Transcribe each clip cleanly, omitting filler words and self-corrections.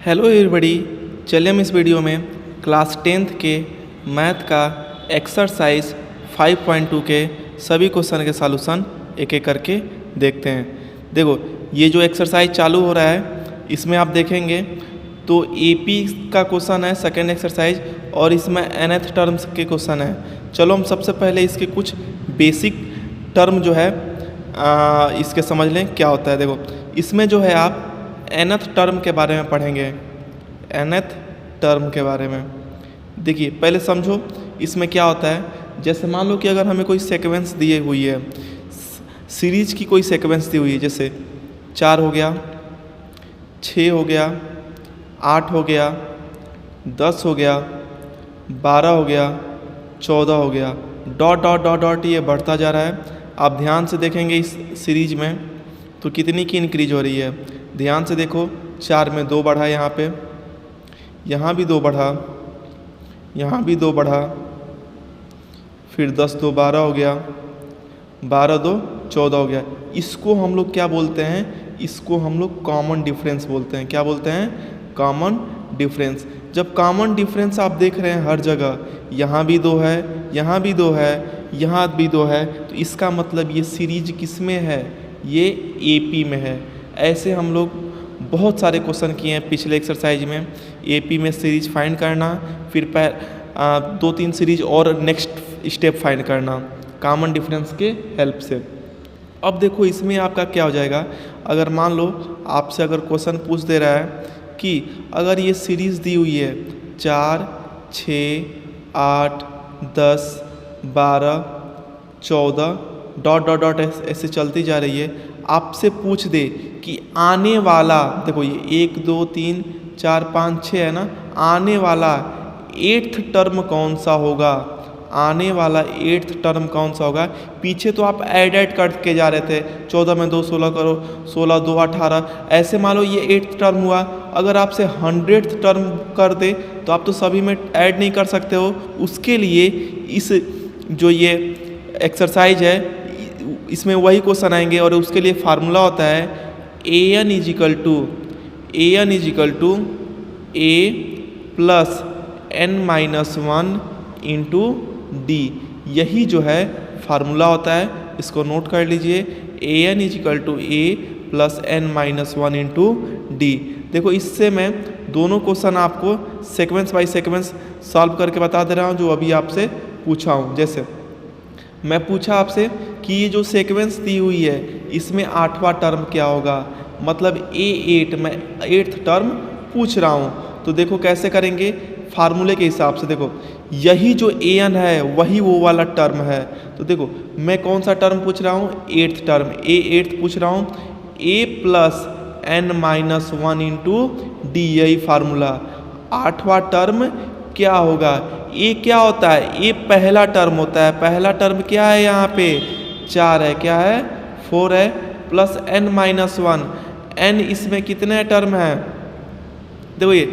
Hello everybody, चलिए हम इस वीडियो में क्लास 10th के मैथ का एक्सरसाइज 5.2 के सभी क्वेश्चन के सॉल्यूशन एक एक करके देखते हैं। देखो, ये जो एक्सरसाइज चालू हो रहा है इसमें आप देखेंगे तो एपी का क्वेश्चन है सेकेंड एक्सरसाइज और इसमें nth टर्म्स के क्वेश्चन है। चलो हम सबसे पहले इसके कुछ बेसिक टर्म जो है इसके समझ लें क्या होता है। देखो, इसमें जो है आप nth टर्म के बारे में पढ़ेंगे। nth टर्म के बारे में देखिए, पहले समझो इसमें क्या होता है। जैसे मान लो कि अगर हमें कोई सीक्वेंस दी हुई है, सीरीज की कोई सीक्वेंस दी हुई है, जैसे 4 हो गया, 6 हो गया, 8 हो गया, 10 हो गया, 12 हो गया, 14 हो गया, डॉट डॉट डॉट डॉट ये बढ़ता जा रहा है। आप ध्यान से देखेंगे इस सीरीज में तो कितनी की इंक्रीज हो रही है। ध्यान से देखो, 4 में 2 बढ़ा, यहाँ पे, यहाँ भी 2 बढ़ा, यहाँ भी 2 बढ़ा, फिर 10 2 12 हो गया, 12 2 14 हो गया। इसको हम लोग क्या बोलते हैं? इसको हम लोग कॉमन डिफरेंस बोलते हैं। क्या बोलते हैं? Common difference. जब कॉमन डिफरेंस आप देख रहे हैं हर जगह, यहाँ भी 2 है, यहाँ भी 2 है, यहाँ भी 2 है, तो इसका मतलब ये सीरीज किस में है? ये एपी में है। ऐसे हम लोग बहुत सारे क्वेश्चन किए हैं पिछले एक्सरसाइज में। एपी में सीरीज फाइंड करना, फिर 2-3 सीरीज और नेक्स्ट स्टेप फाइंड करना कॉमन डिफरेंस के हेल्प से। अब देखो इसमें आपका क्या हो जाएगा। अगर मान लो आपसे अगर क्वेश्चन पूछ दे रहा है कि अगर ये सीरीज़ दी हुई है 4 6 8 10 12 14 डॉट डॉट डॉट ऐसे चलती जा रही है, आपसे पूछ दे कि आने वाला, देखो ये 1 2 3 4 5 6 है ना, आने वाला 8th टर्म कौन सा होगा? आने वाला 8th टर्म कौन सा होगा? पीछे तो आप ऐड करके जा रहे थे, 14 में 2 16 करो, 16 2 18, ऐसे मान लो ये 8th टर्म हुआ। अगर आपसे 100th टर्म कर दे तो आप तो सभी में ऐड नहीं कर सकते हो। उसके लिए इस जो ये एक्सरसाइज है इसमें वही क्वेश्चन आएंगे और उसके लिए फार्मूला होता है an is equal to a plus n-1 into D. यही जो है फार्मूला होता है, इसको नोट कर लीजिए। an is equal to a plus n-1 into D. देखो, इससे मैं दोनों क्वेश्चन आपको सेक्वेंस बाय सेक्वेंस सॉल्व करके बता दे रहा हूँ जो अभी आपसे पूछा हूँ। जैसे मैं पूछा आपसे कि ये जो सीक्वेंस दी हुई है इसमें 8वां टर्म क्या होगा, मतलब A8 में 8th टर्म पूछ रहा हूँ। तो देखो कैसे करेंगे, फार्मूले के हिसाब से। देखो, यही जो an है वही वो वाला टर्म है। तो देखो मैं कौन सा टर्म पूछ रहा हूँ? 8th टर्म, A8 पूछ रहा हूँ। a plus n-1 into D, यही फार्मूला। 8वां टर्म क्या होगा? ए क्या होता है? ए पहला टर्म होता है। पहला टर्म क्या है? यहाँ पे 4 है, क्या है? 4 है, प्लस n-1। n इसमें कितने टर्म है? देखो ये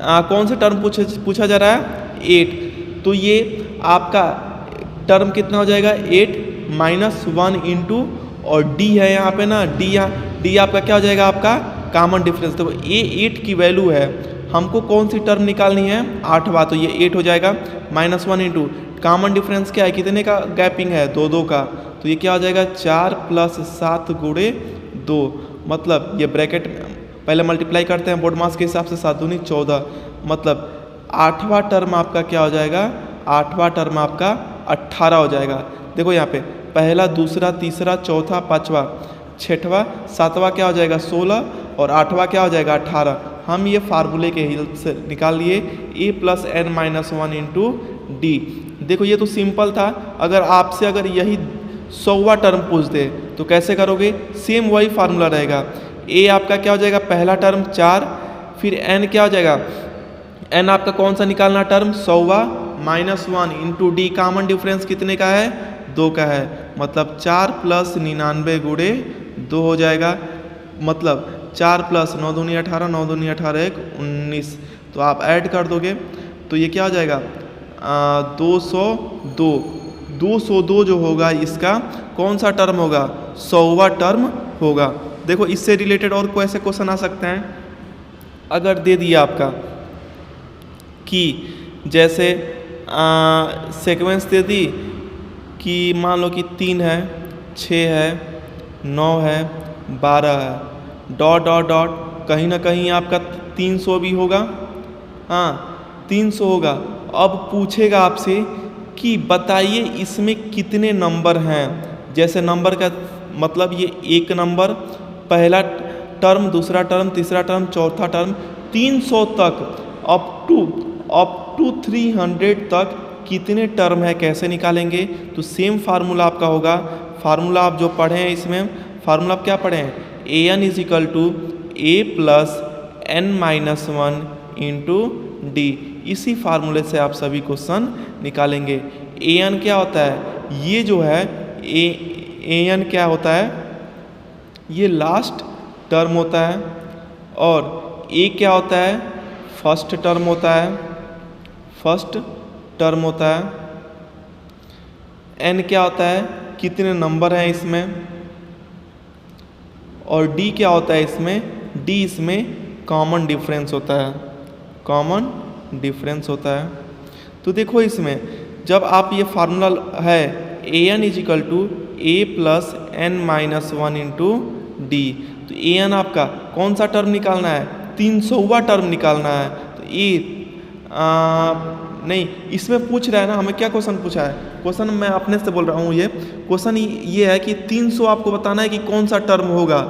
कौन सा टर्म पूछा जा रहा है? 8। तो ये आपका टर्म कितना हो जाएगा? 8-1 इंटू, और डी है यहाँ पे ना, डी आपका क्या हो जाएगा? आपका कॉमन डिफरेंस। देखो ये 8 की वैल्यू है, हमको कौन सी टर्म निकालनी है? 8वां, तो ये 8 हो जाएगा। -1 इंटू कॉमन डिफरेंस क्या है? कितने का गैपिंग है? 2 2 का। तो ये क्या हो जाएगा? 4 + 7 × 2, मतलब ये ब्रैकेट पहले मल्टीप्लाई करते हैं बोर्ड मास के हिसाब से, 7 दूनी 14, मतलब 8वां टर्म आपका क्या हो जाएगा? 8वां टर्म आपका 18 हो जाएगा। देखो यहाँ पे पहला, दूसरा, तीसरा, चौथा, 5वां, 6वां, 7वां क्या हो जाएगा? 16, और 8वां क्या हो जाएगा? 18। हम ये फार्मूले के हेल्प से निकाल लिए a plus n-1 into D. देखो ये तो सिंपल था। अगर आपसे अगर यही 100वां टर्म पूछ दे तो कैसे करोगे? सेम वही फार्मूला रहेगा। a आपका क्या हो जाएगा? पहला टर्म 4, फिर n क्या हो जाएगा? n आपका कौन सा निकालना टर्म? 100वां, -1 इंटू डी। कॉमन डिफरेंस कितने का है? 2 का है, मतलब 4 + 99 × 2 हो जाएगा। मतलब 4 + 9 दूनी 18, 9 दूनी 18, 1 19। तो आप ऐड कर दोगे तो ये क्या हो जाएगा? 202 जो होगा इसका कौन सा टर्म होगा? 100वां टर्म होगा। देखो इससे रिलेटेड और कोई ऐसे क्वेश्चन आ सकते हैं। अगर दे दिया आपका कि जैसे सीक्वेंस दे दी कि मान लो कि 3 है, 6 है, 9 है, 12 है, डॉट डॉट डॉट, कहीं ना कहीं आपका 300 भी होगा। हाँ, 300 होगा। अब पूछेगा आपसे कि बताइए इसमें कितने नंबर हैं। जैसे नंबर का मतलब ये एक नंबर, पहला टर्म, दूसरा टर्म, तीसरा टर्म, चौथा टर्म, 300 तक, अप टू 300 तक कितने टर्म है, कैसे निकालेंगे। तो सेम फार्मूला आपका होगा। फार्मूला आप जो पढ़े हैं इसमें, फार्मूला आप क्या पढ़े हैं, an is equal to a plus n minus 1 into D. इसी फार्मूले से आप सभी क्वेश्चन निकालेंगे। an क्या होता है, ये जो है an क्या होता है, ये लास्ट टर्म होता है। और a क्या होता है, फर्स्ट टर्म होता है, फर्स्ट टर्म होता है। n क्या होता है, कितने नंबर हैं इसमें। और d क्या होता है इसमें, d इसमें कॉमन डिफरेंस होता है, कॉमन डिफरेंस होता है। तो देखो इसमें जब आप ये फार्मूला है an is equal to a plus n minus 1 into D, तो an आपका कौन सा टर्म निकालना है, 300वां टर्म निकालना है। तो नहीं, इसमें पूछ रहा है ना हमें, क्या क्वेश्चन पूछा है, क्वेश्चन मैं अपने से बोल रहा हूँ, ये क्वेश्चन ये है कि 300 आपको बताना है कि कौन सा टर्म होगा।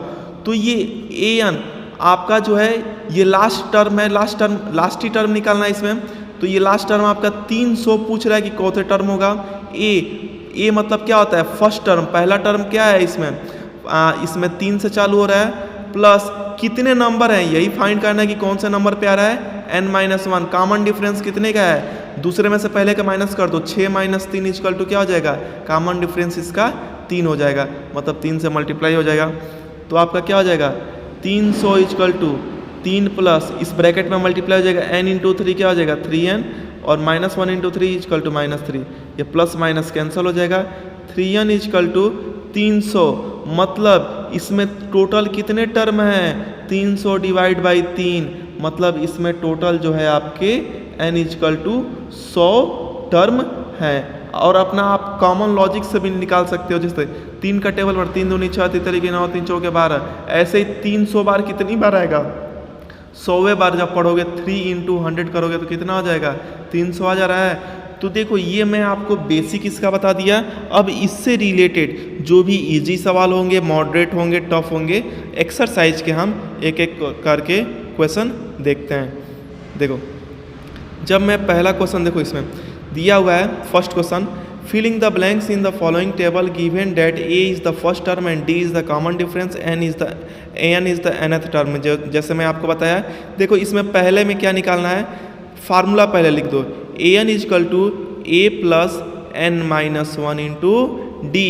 तो ये an आपका जो है ये लास्ट टर्म है, लास्ट ही टर्म निकालना है इसमें। तो ये लास्ट टर्म आपका 300 पूछ रहा है कि कौन सा टर्म होगा। ए मतलब क्या होता है, फर्स्ट टर्म, पहला टर्म क्या है इसमें, इसमें 3 से चालू हो रहा है, प्लस कितने नंबर हैं यही फाइंड करना है कि कौन से नंबर पे आ रहा है, n-1। कॉमन डिफरेंस कितने का है, दूसरे में से पहले का माइनस कर दो, 6 माइनस 3 इक्वल टू क्या हो जाएगा, कॉमन डिफरेंस इसका 3 हो जाएगा, मतलब 3 से मल्टीप्लाई हो जाएगा। तो आपका क्या हो जाएगा, 300 इक्वल टू 3 प्लस इस ब्रैकेट में मल्टीप्लाई हो जाएगा, n इंटू 3 क्या हो जाएगा 3n, और -1 इंटू 3 इक्वल टू -3, ये प्लस माइनस कैंसिल हो जाएगा। 3n इक्वल टू 300, मतलब इसमें टोटल कितने टर्म हैं, 300 डिवाइड बाई 3, मतलब इसमें टोटल जो है आपके n इक्वल टू 100 टर्म है। और अपना आप कॉमन लॉजिक से भी निकाल सकते हो, जैसे 3 का टेबल पर 3 दूनी 6, 3 तरीके 9, 3 चौके 12, ऐसे ही 300 बार कितनी बार आएगा, 100वें बार जब पढ़ोगे 3 इंटू 100 करोगे तो कितना हो जाएगा, 300 आ जा रहा है। तो देखो ये मैं आपको बेसिक इसका बता दिया। अब इससे रिलेटेड जो भी इजी सवाल होंगे, मॉडरेट होंगे, टफ होंगे, एक्सरसाइज के हम एक एक करके क्वेश्चन देखते हैं। देखो जब मैं पहला क्वेश्चन, देखो इसमें दिया हुआ है first question, filling the blanks in the following table given that a is the first term and d is the common difference, n is the nth term. जैसे मैं आपको बताया, देखो इसमें पहले में क्या निकालना है, फार्मूला पहले लिख दो, an is equal to a plus n minus 1 into D.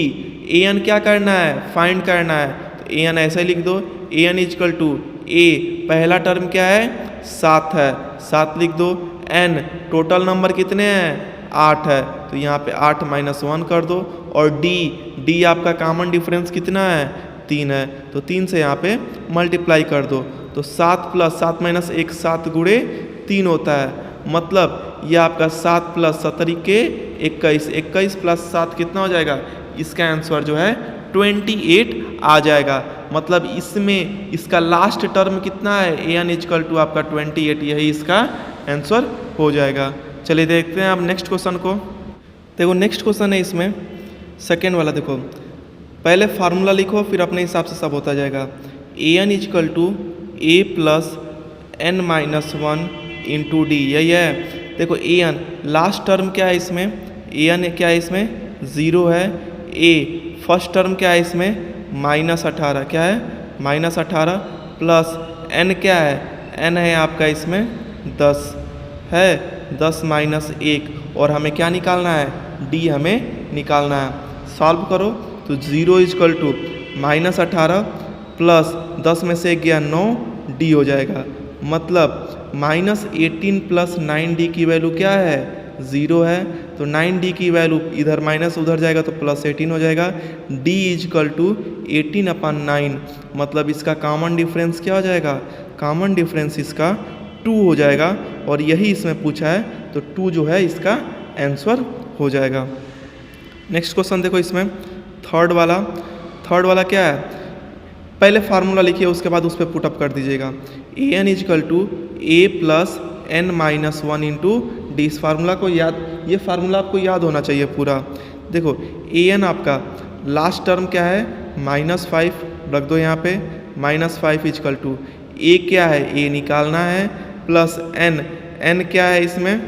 an क्या करना है, फाइंड करना है, तो an ऐसे लिख दो, an is equal to a पहला टर्म क्या है 7 है, 7 लिख दो, n टोटल नंबर कितने हैं 8 है, तो यहाँ पे 8 माइनस 1 कर दो, और d आपका कॉमन डिफरेंस कितना है 3 है, तो 3 से यहाँ पे मल्टीप्लाई कर दो, तो 7 प्लस 7 माइनस 1 7 गुणे 3 होता है, मतलब ये आपका 7 प्लस 7 के 21, 21 प्लस 7 कितना हो जाएगा, इसका आंसर जो है 28 आ जाएगा। मतलब इसमें इसका लास्ट टर्म कितना है, an इक्वल टू आपका 28, यही इसका आंसर हो जाएगा। चलिए देखते हैं आप नेक्स्ट क्वेश्चन को। देखो नेक्स्ट क्वेश्चन है इसमें सेकेंड वाला, देखो पहले फार्मूला लिखो फिर अपने हिसाब से सब होता जाएगा। an equal to a plus n minus 1 into D, यही है। देखो an लास्ट टर्म क्या है इसमें, an क्या है इसमें 0 है, a फर्स्ट टर्म क्या है इसमें -18, क्या है -18, प्लस n क्या है, n है आपका इसमें 10 है, 10 माइनस 1, और हमें क्या निकालना है, d हमें निकालना है। सॉल्व करो तो 0 इक्वल टू -18 प्लस 10 में से गया 9, d हो जाएगा, मतलब -18 प्लस 9d की वैल्यू क्या है 0 है, तो 9d की वैल्यू इधर माइनस उधर जाएगा तो +18 हो जाएगा। d इक्वल टू 18/9, मतलब इसका कॉमन डिफरेंस क्या हो जाएगा, कॉमन डिफरेंस इसका 2 हो जाएगा, और यही इसमें पूछा है, तो 2 जो है इसका आंसर हो जाएगा। नेक्स्ट क्वेश्चन देखो, इसमें थर्ड वाला क्या है, पहले फार्मूला लिखिए, उसके बाद उस पर पुटअप कर दीजिएगा। an = a + n-1 into D. इस फार्मूला को ये फार्मूला आपको याद होना चाहिए पूरा। देखो an आपका लास्ट टर्म क्या है, -5 रख दो यहाँ पे, -5 = a क्या है, a निकालना है, प्लस n क्या है इसमें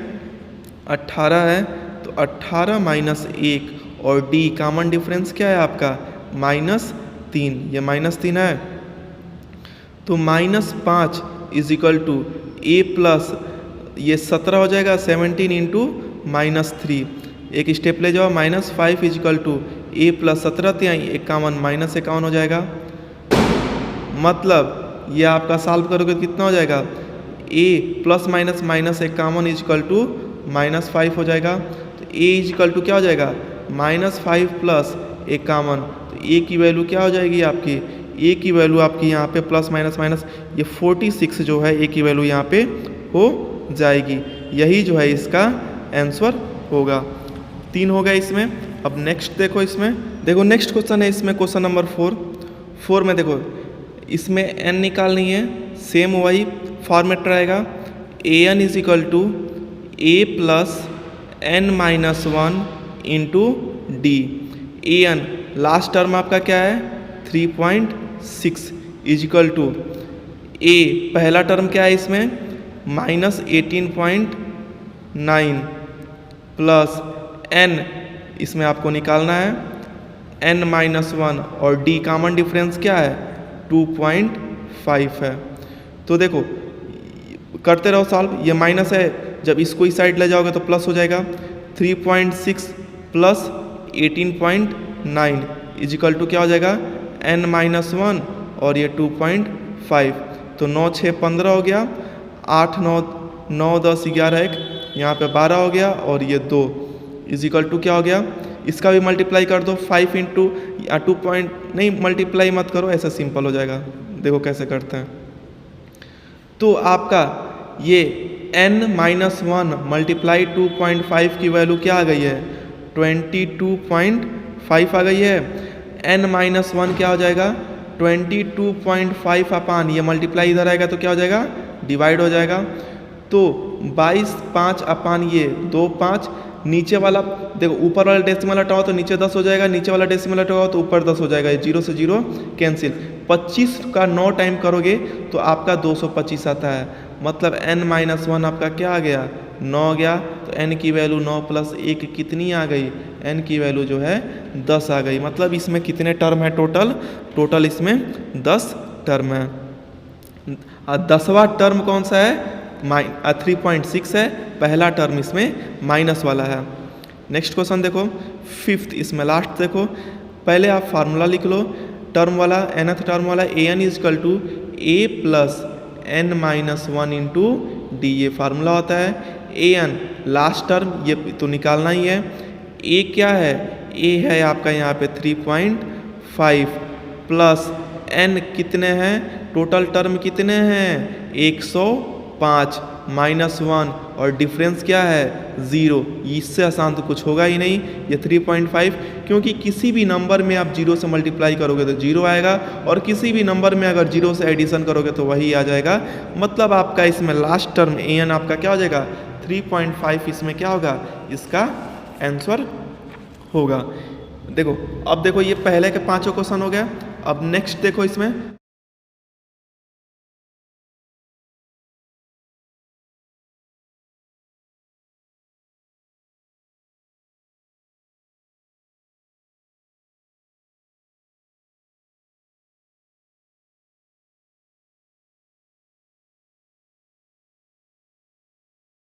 18 है, तो 18 - 1, और d कॉमन डिफरेंस क्या है आपका -3, ये -3 है, तो -5 = a प्लस ये 17 हो जाएगा, 17 इंटू -3, एक स्टेप ले जाओ, -5 = a + 17, तो यहाँ एक कॉमन -51 हो जाएगा। मतलब ये आपका सॉल्व करोगे तो कितना हो जाएगा, a + माइनस एक कॉमन = -5 हो जाएगा, तो a = क्या हो जाएगा, -5 प्लस एक कॉमन, तो a की वैल्यू क्या हो जाएगी आपकी, a की वैल्यू आपकी यहाँ पे प्लस माइनस ये 46 जो है a की वैल्यू यहाँ पे हो जाएगी। यही जो है इसका आंसर होगा। 3 हो गया इसमें। अब नेक्स्ट देखो, इसमें देखो नेक्स्ट क्वेश्चन है, इसमें क्वेश्चन नंबर 4 में देखो, इसमें n निकालनी है, सेम वही फॉर्मेट रहेगा, an = a + n-1 into D. an last term आपका क्या है 3.6 = a पहला टर्म क्या है इसमें -18.9 प्लस n इसमें आपको निकालना है n-1, और d कॉमन डिफरेंस क्या है 2.5 है। तो देखो करते रहो सॉल्व, ये माइनस है, जब इसको इस साइड ले जाओगे तो प्लस हो जाएगा, 3.6 प्लस 18.9 = क्या हो जाएगा n-1, और ये 2.5, तो 9 × 6 = 15 हो गया, 8 9 9 10 11 1 यहाँ पे 12 हो गया, और ये 2 = क्या हो गया, इसका भी मल्टीप्लाई कर दो, 5 इंटू 2 पॉइंट नहीं मल्टीप्लाई मत करो, ऐसा सिंपल हो जाएगा। देखो कैसे करते हैं, तो आपका ये n-1 × 2.5 की वैल्यू क्या आ गई है 22.5 आ गई है। n-1 क्या हो जाएगा 22.5 ये मल्टीप्लाई इधर आएगा तो क्या हो जाएगा डिवाइड हो जाएगा, तो 22/5 ये 2/5, नीचे वाला देखो ऊपर वाला डेसिमल हटाओ तो नीचे 10 हो जाएगा, नीचे वाला डेसिमल हटाओ तो ऊपर 10 हो जाएगा, 0 से 0 कैंसिल, 25 का 9 टाइम करोगे तो आपका 225 आता है, मतलब n-1 आपका क्या आ गया 9 गया, तो n की वैल्यू 9 + 1 कितनी आ गई, n की वैल्यू जो है 10 आ गई। मतलब इसमें कितने टर्म है टोटल इसमें 10 टर्म है। 10वां टर्म कौन सा है 3.6 है, पहला टर्म इसमें माइनस वाला है। नेक्स्ट क्वेश्चन देखो 5th, इसमें लास्ट देखो, पहले आप फार्मूला लिख लो, टर्म वाला nth टर्म वाला an = a + n-1 into D, ये फार्मूला होता है। an लास्ट टर्म ये तो निकालना ही है, a क्या है a है आपका यहाँ पे 3.5 प्लस n कितने हैं टोटल टर्म कितने हैं 105 -1 और डिफरेंस क्या है 0, इससे आसान तो कुछ होगा ही नहीं। ये 3.5 क्योंकि किसी भी नंबर में आप 0 से मल्टीप्लाई करोगे तो 0 आएगा, और किसी भी नंबर में अगर 0 से एडिशन करोगे तो वही आ जाएगा। मतलब आपका इसमें लास्ट टर्म an आपका क्या हो जाएगा 3.5, इसमें क्या होगा इसका आंसर होगा। देखो अब देखो ये पहले के 5 क्वेश्चन हो गया। अब नेक्स्ट देखो इसमें